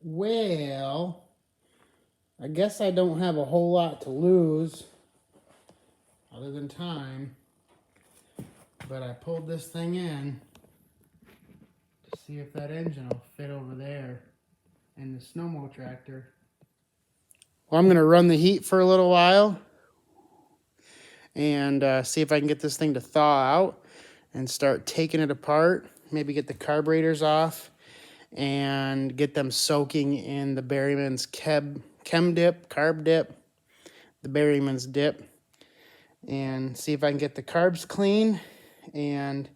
Well, I guess I don't have a whole lot to lose other than time, but I pulled this thing in to see if that engine will fit over there in the Snowmotractor. Well, I'm going to run the heat for a little while and see if I can get this thing to thaw out and start taking it apart. Maybe get the carburetors off and get them soaking in the Berryman's chem dip, carb dip, the Berryman's dip, and see if I can get the carbs clean and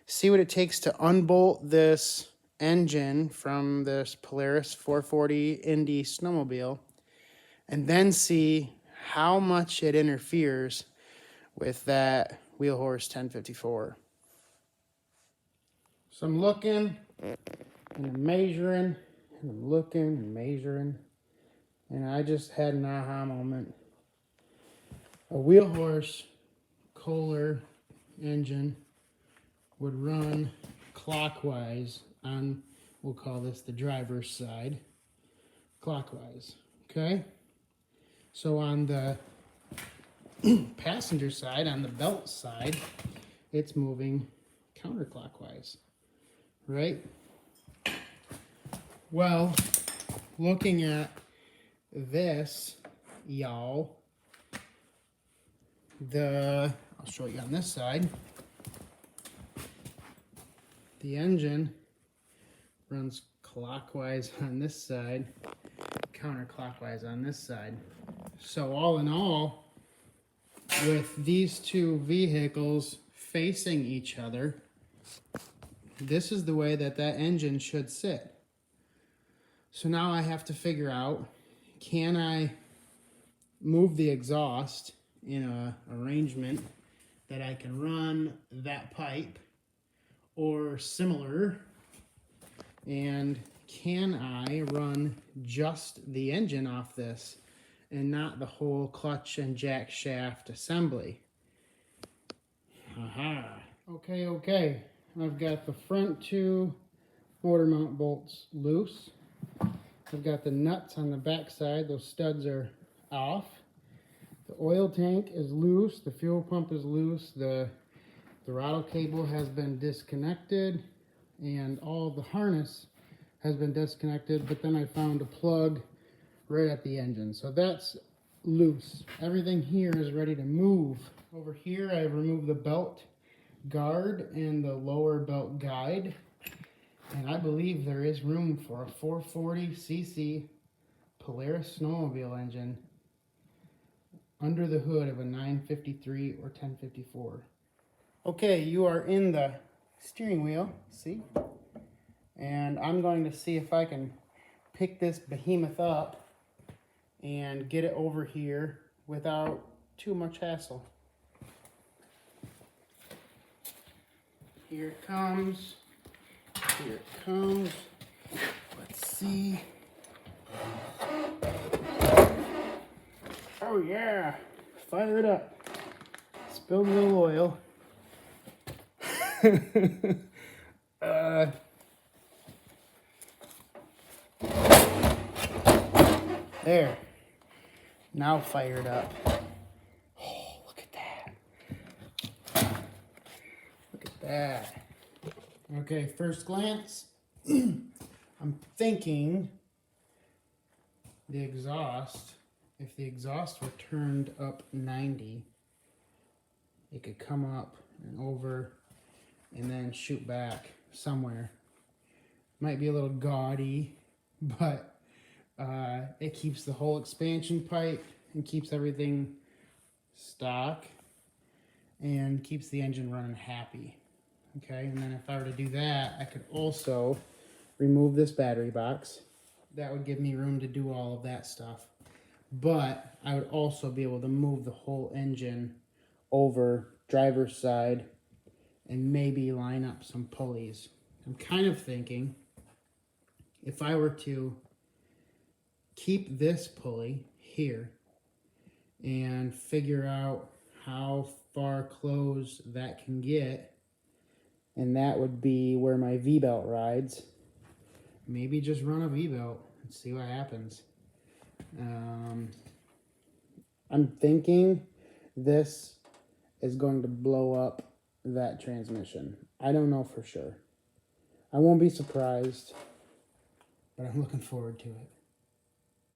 see what it takes to unbolt this engine from this Polaris 440 Indy snowmobile, and then see how much it interferes with that Wheelhorse 1054. So I'm looking and I'm measuring and I'm looking and measuring, and I just had an aha moment. A Wheelhorse Kohler engine would run clockwise on, we'll call this the driver's side, clockwise, okay? So on the passenger side, on the belt side, it's moving counterclockwise, right? Well, looking at this, y'all, I'll show you on this side, the engine runs clockwise on this side, counterclockwise on this side. So all in all, with these two vehicles facing each other, this is the way that engine should sit. So now I have to figure out, can I move the exhaust in an arrangement that I can run that pipe or similar, and can I run just the engine off this and not the whole clutch and jack shaft assembly? Aha. Okay. I've got the front two motor mount bolts loose. I've got the nuts on the back side. Those studs are off. The oil tank is loose. The fuel pump is loose. The throttle cable has been disconnected, and all the harness has been disconnected, but then I found a plug right at the engine. So that's loose. Everything here is ready to move. Over here, I've removed the belt guard and the lower belt guide, and I believe there is room for a 440cc Polaris snowmobile engine under the hood of a 953 or 1054. Okay, you are in the steering wheel, see? And I'm going to see if I can pick this behemoth up and get it over here without too much hassle. Here it comes. Here it comes. Let's see. Oh yeah, fire it up. Spilled a little oil. There. Now fire it up. Oh, look at that. Look at that. Okay, first glance, I'm thinking the exhaust, if the exhaust were turned up 90, it could come up and over and then shoot back somewhere. Might be a little gaudy, but it keeps the whole expansion pipe and keeps everything stock and keeps the engine running happy. Okay, and then if I were to do that, I could also remove this battery box. That would give me room to do all of that stuff. But I would also be able to move the whole engine over driver's side and maybe line up some pulleys. I'm kind of thinking if I were to keep this pulley here and figure out how far closed that can get, and that would be where my V-belt rides, maybe just run a V-belt and see what happens. I'm thinking this is going to blow up that transmission. I don't know for sure. I won't be surprised, but I'm looking forward to it.